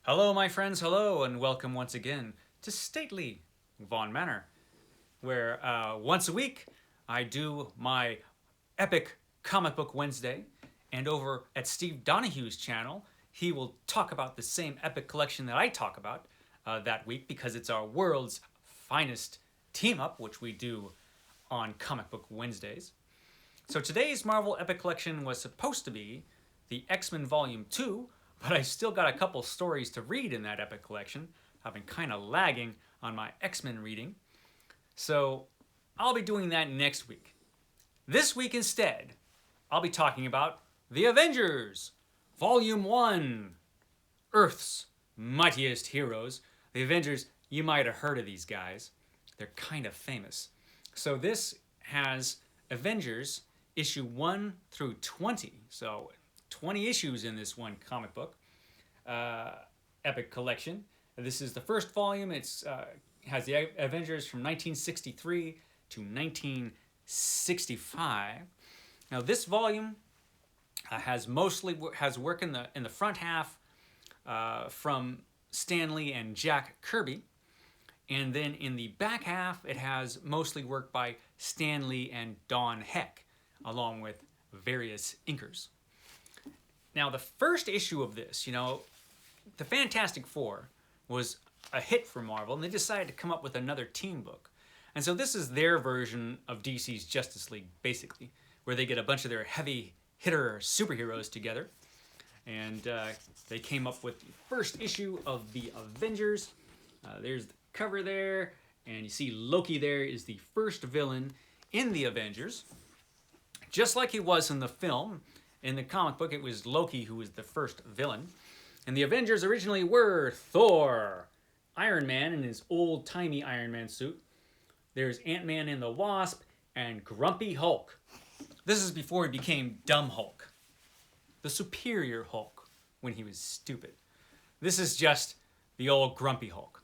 Hello, my friends, hello, and welcome once again to stately Vaughn Manor, where once a week I do my epic comic book Wednesday, and over at Steve Donoghue's channel, he will talk about the same epic collection that I talk about that week because it's our world's finest team up, which we do on Comic Book Wednesdays. So today's Marvel Epic Collection was supposed to be the X-Men Volume 2, but I still got a couple stories to read in that epic collection. I've been kind of lagging on my X-Men reading. So I'll be doing that next week. This week instead, I'll be talking about The Avengers, Volume 1, Earth's Mightiest Heroes. The Avengers, you might have heard of these guys. They're kind of famous. So this has Avengers issue 1 through 20. So 20 issues in this one comic book epic collection. This is the first volume. It's has the Avengers from 1963 to 1965. Now this volume has work in the front half from Stan Lee and Jack Kirby, and then in the back half it has mostly work by Stan Lee and Don Heck, along with various inkers. Now, the first issue of this, the Fantastic Four was a hit for Marvel, and they decided to come up with another team book. And so this is their version of DC's Justice League, basically, where they get a bunch of their heavy hitter superheroes together. And they came up with the first issue of the Avengers. There's the cover there, and you see Loki there is the first villain in the Avengers. Just like he was in the film. In the comic book, it was Loki who was the first villain. And the Avengers originally were Thor, Iron Man in his old-timey Iron Man suit. There's Ant-Man and the Wasp, and Grumpy Hulk. This is before he became Dumb Hulk, the superior Hulk, when he was stupid. This is just the old Grumpy Hulk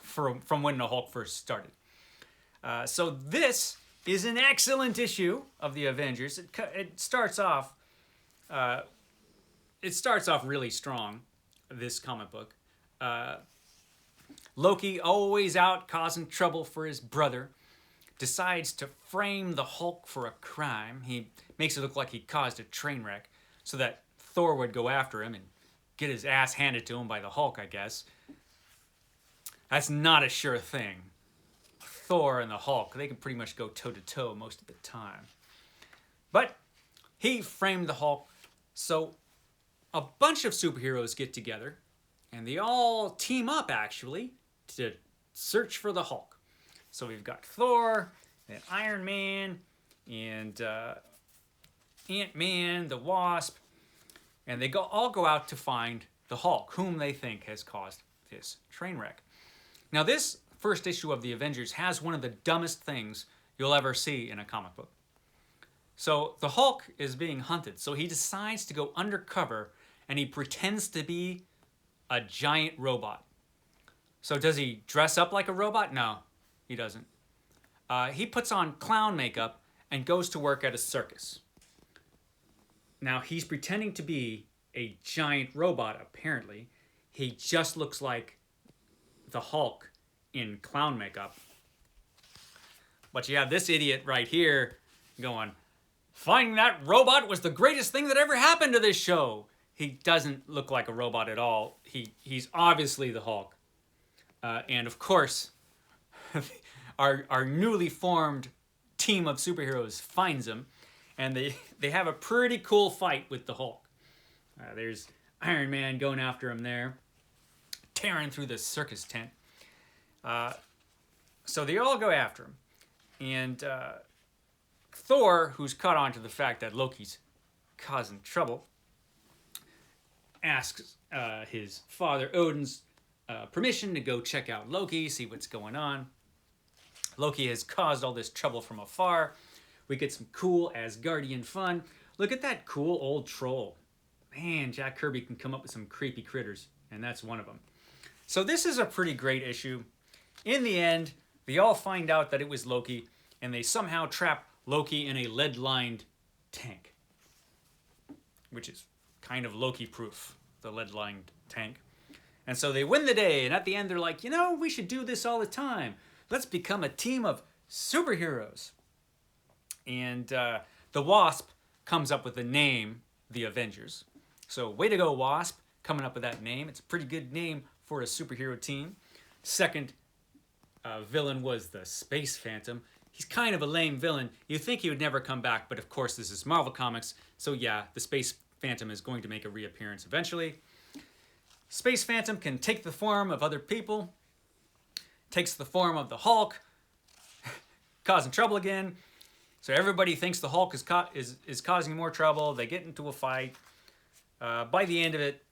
from when the Hulk first started. So this is an excellent issue of the Avengers. It starts off really strong, this comic book. Loki, always out causing trouble for his brother, decides to frame the Hulk for a crime. He makes it look like he caused a train wreck so that Thor would go after him and get his ass handed to him by the Hulk, I guess. That's not a sure thing. Thor and the Hulk, they can pretty much go toe-to-toe most of the time. But he framed the Hulk. So a bunch of superheroes get together, and they all team up, actually, to search for the Hulk. So we've got Thor, and Iron Man, and Ant-Man, the Wasp, and they all go out to find the Hulk, whom they think has caused this train wreck. Now this first issue of the Avengers has one of the dumbest things you'll ever see in a comic book. So the Hulk is being hunted, so he decides to go undercover and he pretends to be a giant robot. So does he dress up like a robot? No, he doesn't. He puts on clown makeup and goes to work at a circus. Now he's pretending to be a giant robot, apparently. He just looks like the Hulk in clown makeup. But you have this idiot right here going, finding that robot was the greatest thing that ever happened to this show. He doesn't look like a robot at all. He's obviously the Hulk. And of course, our newly formed team of superheroes finds him. And they have a pretty cool fight with the Hulk. There's Iron Man going after him there, tearing through the circus tent. So they all go after him. And Thor, who's caught on to the fact that Loki's causing trouble, asks his father Odin's permission to go check out Loki, see what's going on. Loki has caused all this trouble from afar. We get some cool Asgardian fun. Look at that cool old troll. Man, Jack Kirby can come up with some creepy critters, and that's one of them. So this is a pretty great issue. In the end, they all find out that it was Loki, and they somehow trap Loki in a lead-lined tank, which is kind of Loki-proof, the lead-lined tank. And so they win the day, and at the end they're like, you know, we should do this all the time. Let's become a team of superheroes. And the Wasp comes up with the name, the Avengers. So way to go, Wasp, coming up with that name. It's a pretty good name for a superhero team. Second villain was the Space Phantom. He's kind of a lame villain. You'd think he would never come back, but of course this is Marvel Comics, so yeah, the Space Phantom is going to make a reappearance eventually. Space Phantom can take the form of other people, takes the form of the Hulk, causing trouble again. So everybody thinks the Hulk is causing more trouble. They get into a fight. By the end of it,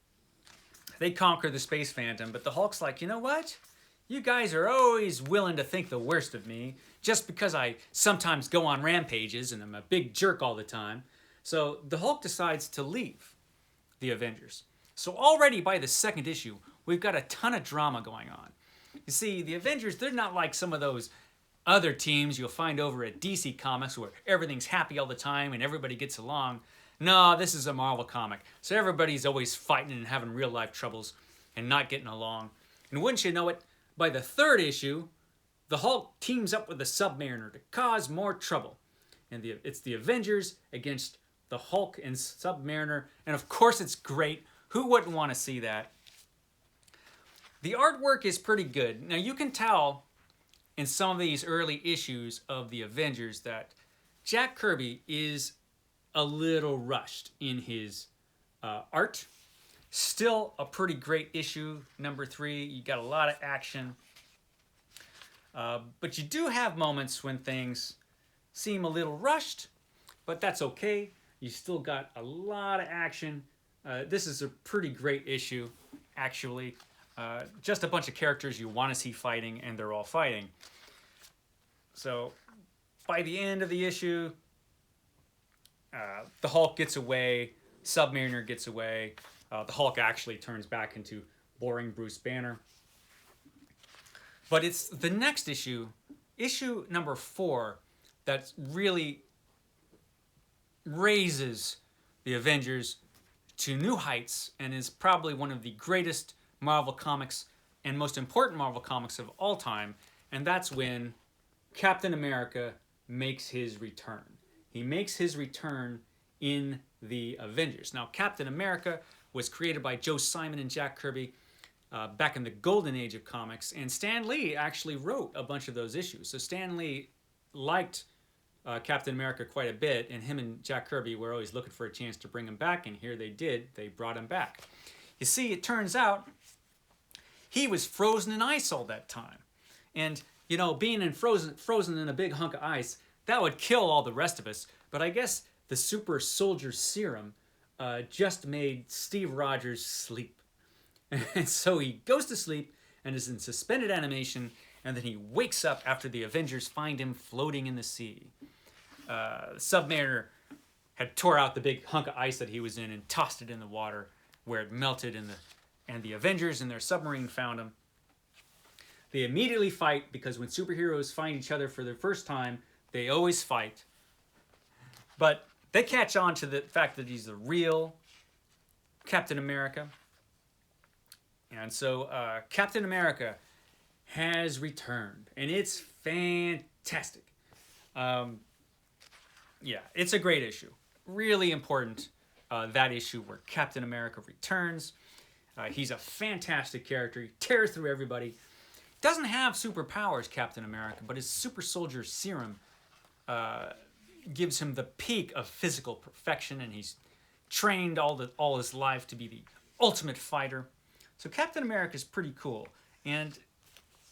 they conquer the Space Phantom, but the Hulk's like, you know what? You guys are always willing to think the worst of me just because I sometimes go on rampages and I'm a big jerk all the time. So the Hulk decides to leave the Avengers. So already by the second issue, we've got a ton of drama going on. You see, the Avengers, they're not like some of those other teams you'll find over at DC Comics where everything's happy all the time and everybody gets along. No, this is a Marvel comic. So everybody's always fighting and having real life troubles and not getting along. And wouldn't you know it, by the third issue, the Hulk teams up with the Submariner to cause more trouble. And it's the Avengers against the Hulk and Submariner. And of course it's great. Who wouldn't want to see that? The artwork is pretty good. Now you can tell in some of these early issues of the Avengers that Jack Kirby is a little rushed in his art. Still a pretty great issue, number 3. You got a lot of action. But you do have moments when things seem a little rushed, but that's okay. You still got a lot of action. This is a pretty great issue, actually. Just a bunch of characters you want to see fighting, and they're all fighting. So by the end of the issue, the Hulk gets away, Submariner gets away. The Hulk actually turns back into boring Bruce Banner. But it's the next issue, issue number 4, that really raises the Avengers to new heights and is probably one of the greatest Marvel comics and most important Marvel comics of all time. And that's when Captain America makes his return. He makes his return in the Avengers. Now, Captain America was created by Joe Simon and Jack Kirby back in the golden age of comics, and Stan Lee actually wrote a bunch of those issues. So Stan Lee liked Captain America quite a bit, and him and Jack Kirby were always looking for a chance to bring him back, and here they did. They brought him back. You see, it turns out he was frozen in ice all that time. And, you know, being frozen in a big hunk of ice, that would kill all the rest of us. But I guess the super soldier serum just made Steve Rogers sleep. And so he goes to sleep and is in suspended animation, and then he wakes up after the Avengers find him floating in the sea. Submariner had tore out the big hunk of ice that he was in and tossed it in the water where it melted, and the Avengers and their submarine found him. They immediately fight, because when superheroes find each other for the first time, they always fight. But they catch on to the fact that he's the real Captain America. And so Captain America has returned, and it's fantastic. Yeah, it's a great issue. Really important, that issue where Captain America returns. He's a fantastic character. He tears through everybody. Doesn't have superpowers, Captain America, but his super soldier serum gives him the peak of physical perfection, and he's trained all his life to be the ultimate fighter. So Captain America is pretty cool, and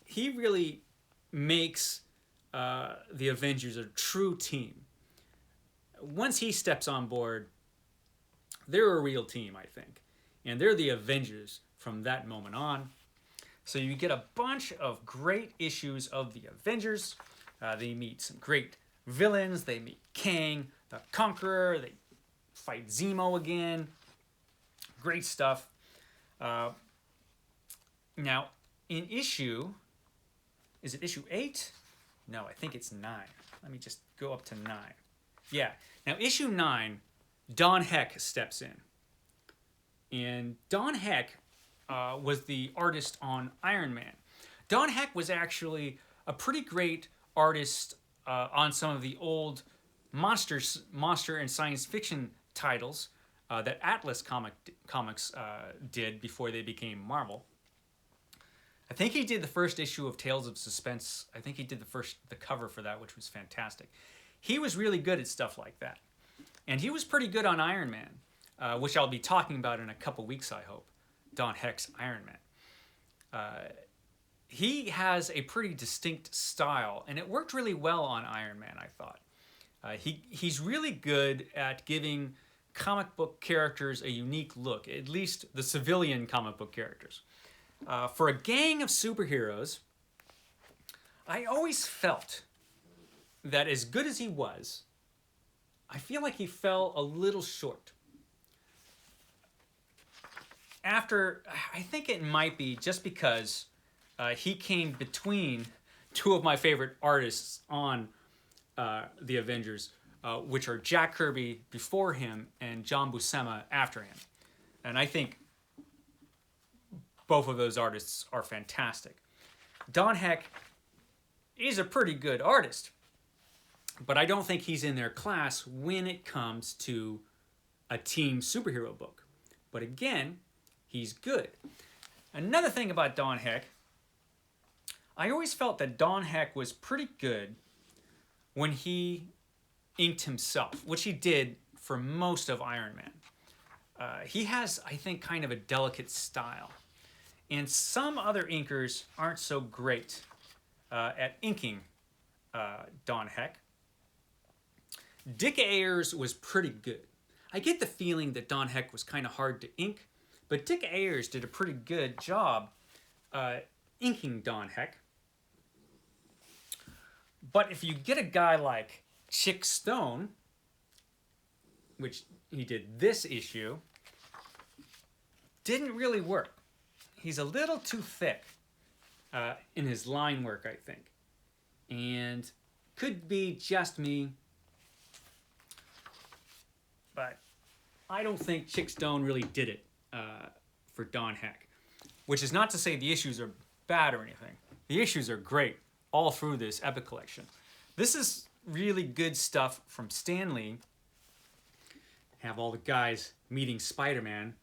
he really makes the Avengers a true team. Once he steps on board, they're a real team, I think. And they're the Avengers from that moment on. So you get a bunch of great issues of the Avengers. They meet some great villains. They meet Kang, the Conqueror. They fight Zemo again. Great stuff. Now, in issue... Is it issue 8? No, I think it's 9. Let me just go up to 9. Yeah. Now, issue 9, Don Heck steps in. And Don Heck was the artist on Iron Man. Don Heck was actually a pretty great artist on some of the old monster and science fiction titles that Atlas Comics did before they became Marvel. I think he did the first issue of Tales of Suspense. I think he did the cover for that, which was fantastic. He was really good at stuff like that. And he was pretty good on Iron Man, which I'll be talking about in a couple weeks, I hope. Don Heck's Iron Man. He has a pretty distinct style, and it worked really well on Iron Man, I thought. He's really good at giving comic book characters a unique look, at least the civilian comic book characters. For a gang of superheroes, I always felt that as good as he was, I feel like he fell a little short. I think it might be just because he came between two of my favorite artists on the Avengers, which are Jack Kirby before him and John Buscema after him. And I think both of those artists are fantastic. Don Heck is a pretty good artist, but I don't think he's in their class when it comes to a team superhero book. But again, he's good. Another thing about Don Heck, I always felt that Don Heck was pretty good when he inked himself, which he did for most of Iron Man. He has, I think, kind of a delicate style. And some other inkers aren't so great at inking Don Heck. Dick Ayers was pretty good. I get the feeling that Don Heck was kind of hard to ink, but Dick Ayers did a pretty good job inking Don Heck. But if you get a guy like Chick Stone, which he did this issue, didn't really work. He's a little too thick in his line work, I think. And could be just me, but I don't think Chick Stone really did it for Don Heck. Which is not to say the issues are bad or anything. The issues are great all through this epic collection. This is really good stuff from Stan Lee. Have all the guys meeting Spider-Man.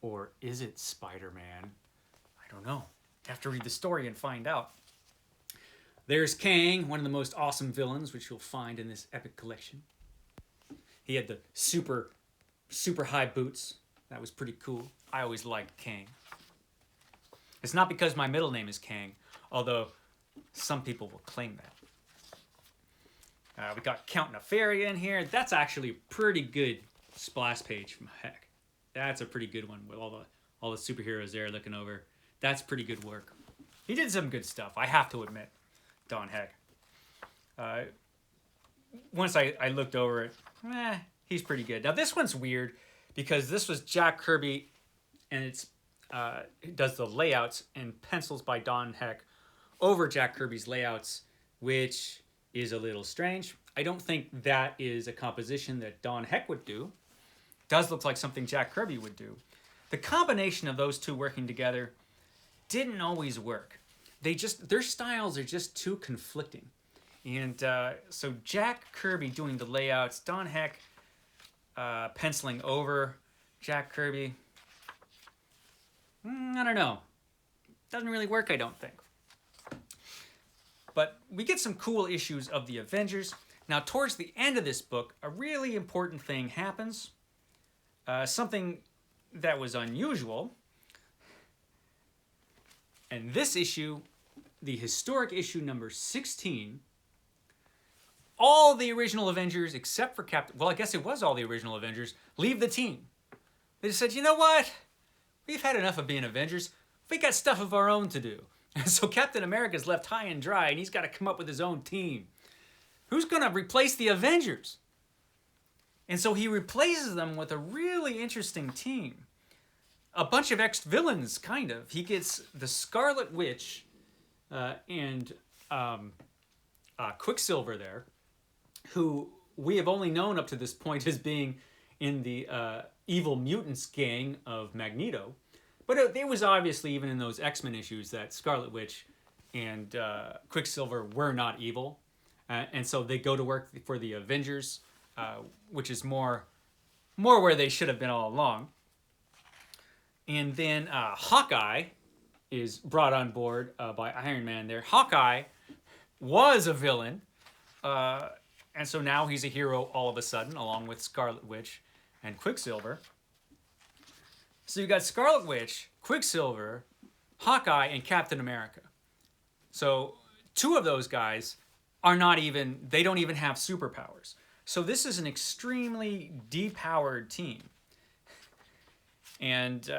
Or is it Spider-Man? I don't know. Have to read the story and find out. There's Kang, one of the most awesome villains, which you'll find in this epic collection. He had the super high boots. That was pretty cool. I always liked Kang. It's not because my middle name is Kang, although some people will claim that. We got Count Nefarian here. That's actually a pretty good splash page from Heck. That's a pretty good one with all the superheroes there looking over. That's pretty good work. He did some good stuff, I have to admit, Don Heck. Once I looked over it, he's pretty good. Now this one's weird because this was Jack Kirby, and it does the layouts and pencils by Don Heck over Jack Kirby's layouts, which is a little strange. I don't think that is a composition that Don Heck would do. Does look like something Jack Kirby would do. The combination of those two working together didn't always work. Their styles are just too conflicting. And so Jack Kirby doing the layouts, Don Heck penciling over Jack Kirby. I don't know. Doesn't really work, I don't think. But we get some cool issues of the Avengers. Now, towards the end of this book, a really important thing happens. Something that was unusual. And this issue, the historic issue number 16, all the original Avengers, except for Captain... Well, I guess it was all the original Avengers, leave the team. They just said, you know what? We've had enough of being Avengers. We got stuff of our own to do. And so Captain America's left high and dry, and he's got to come up with his own team. Who's going to replace the Avengers? And so he replaces them with a really interesting team. A bunch of ex-villains, kind of. He gets the Scarlet Witch and Quicksilver there, who we have only known up to this point as being in the Evil Mutants gang of Magneto. But it was obviously, even in those X-Men issues, that Scarlet Witch and Quicksilver were not evil. And so they go to work for the Avengers, which is more where they should have been all along. And then Hawkeye is brought on board by Iron Man there. Hawkeye was a villain, and so now he's a hero all of a sudden, along with Scarlet Witch and Quicksilver. So you got Scarlet Witch, Quicksilver, Hawkeye, and Captain America. So 2 of those guys are they don't even have superpowers. So this is an extremely depowered team. And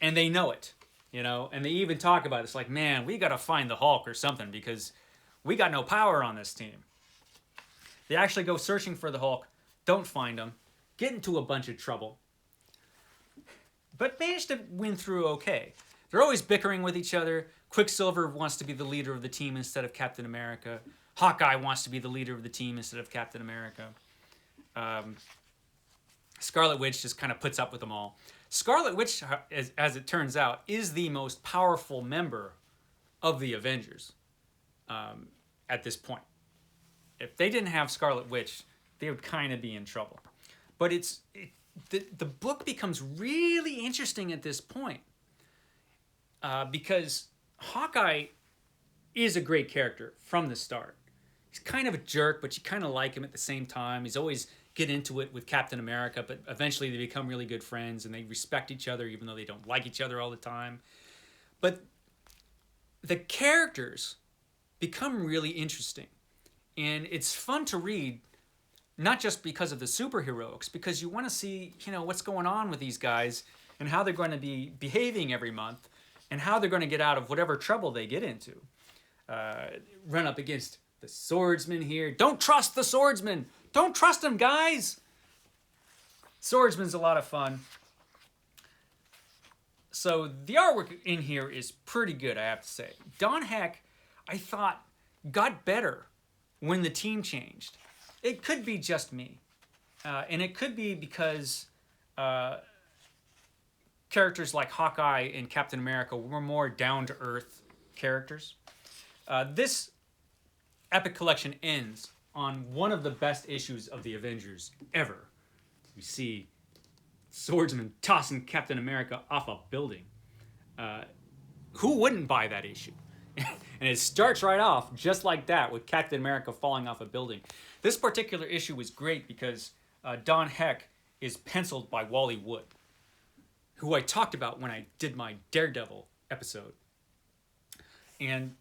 they know it, and they even talk about it. It's like, man, we got to find the Hulk or something because we got no power on this team. They actually go searching for the Hulk, don't find him, get into a bunch of trouble, but manage to win through okay. They're always bickering with each other. Quicksilver wants to be the leader of the team instead of Captain America. Hawkeye wants to be the leader of the team instead of Captain America. Scarlet Witch just kind of puts up with them all. Scarlet Witch, as it turns out, is the most powerful member of the Avengers at this point. If they didn't have Scarlet Witch, they would kind of be in trouble. But the book becomes really interesting at this point because Hawkeye is a great character from the start. He's kind of a jerk, but you kind of like him at the same time. He's always get into it with Captain America, but eventually they become really good friends and they respect each other even though they don't like each other all the time. But the characters become really interesting. And it's fun to read, not just because of the superheroics, because you want to see, what's going on with these guys and how they're going to be behaving every month and how they're going to get out of whatever trouble they get into. Run up against the swordsman here. Don't trust the swordsman. Don't trust him, guys. Swordsman's a lot of fun. So the artwork in here is pretty good, I have to say. Don Heck, I thought, got better when the team changed. It could be just me. And it could be because characters like Hawkeye and Captain America were more down-to-earth characters. This epic collection ends on one of the best issues of the Avengers ever. We see Swordsman tossing Captain America off a building. Who wouldn't buy that issue? And it starts right off just like that, with Captain America falling off a building. This particular issue was great because Don Heck is penciled by Wally Wood, who I talked about when I did my Daredevil episode. And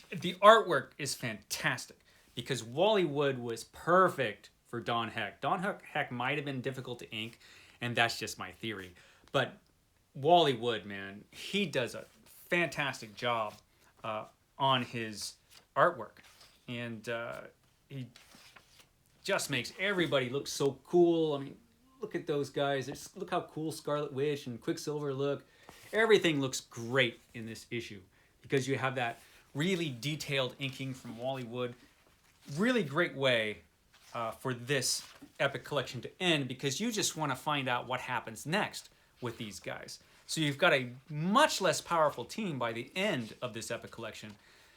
the artwork is fantastic because Wally Wood was perfect for Don Heck. Don Heck might have been difficult to ink, and that's just my theory. But Wally Wood, man, he does a fantastic job on his artwork. And he just makes everybody look so cool. I mean, look at those guys. Look how cool Scarlet Witch and Quicksilver look. Everything looks great in this issue because you have that really detailed inking from Wally Wood. Really great way for this epic collection to end because you just want to find out what happens next with these guys. So you've got a much less powerful team by the end of this epic collection.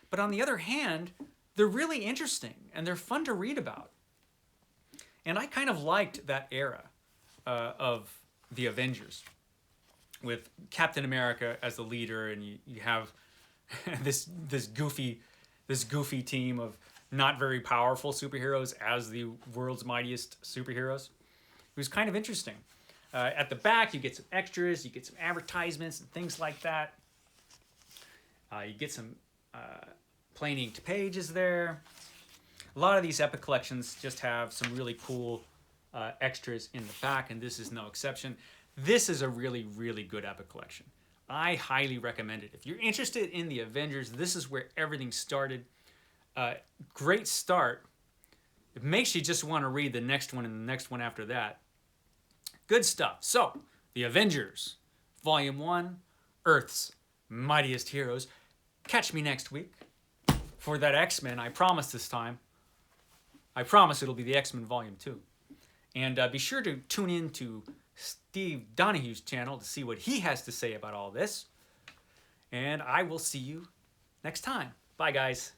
But on the other hand, they're really interesting and they're fun to read about. And I kind of liked that era of the Avengers with Captain America as the leader, and you have this goofy team of not very powerful superheroes as the world's mightiest superheroes. It was kind of interesting. At the back, you get some extras, you get some advertisements and things like that. You get some plain inked pages there. A lot of these epic collections just have some really cool extras in the back, and this is no exception. This is a really, really good epic collection. I highly recommend it. If you're interested in the Avengers, this is where everything started. Great start. It makes you just want to read the next one and the next one after that. Good stuff. So, the Avengers, Volume 1, Earth's Mightiest Heroes. Catch me next week for that X-Men. I promise this time. I promise it'll be the X-Men Volume 2. And be sure to tune in to Steve Donoghue's channel to see what he has to say about all this. And I will see you next time. Bye, guys.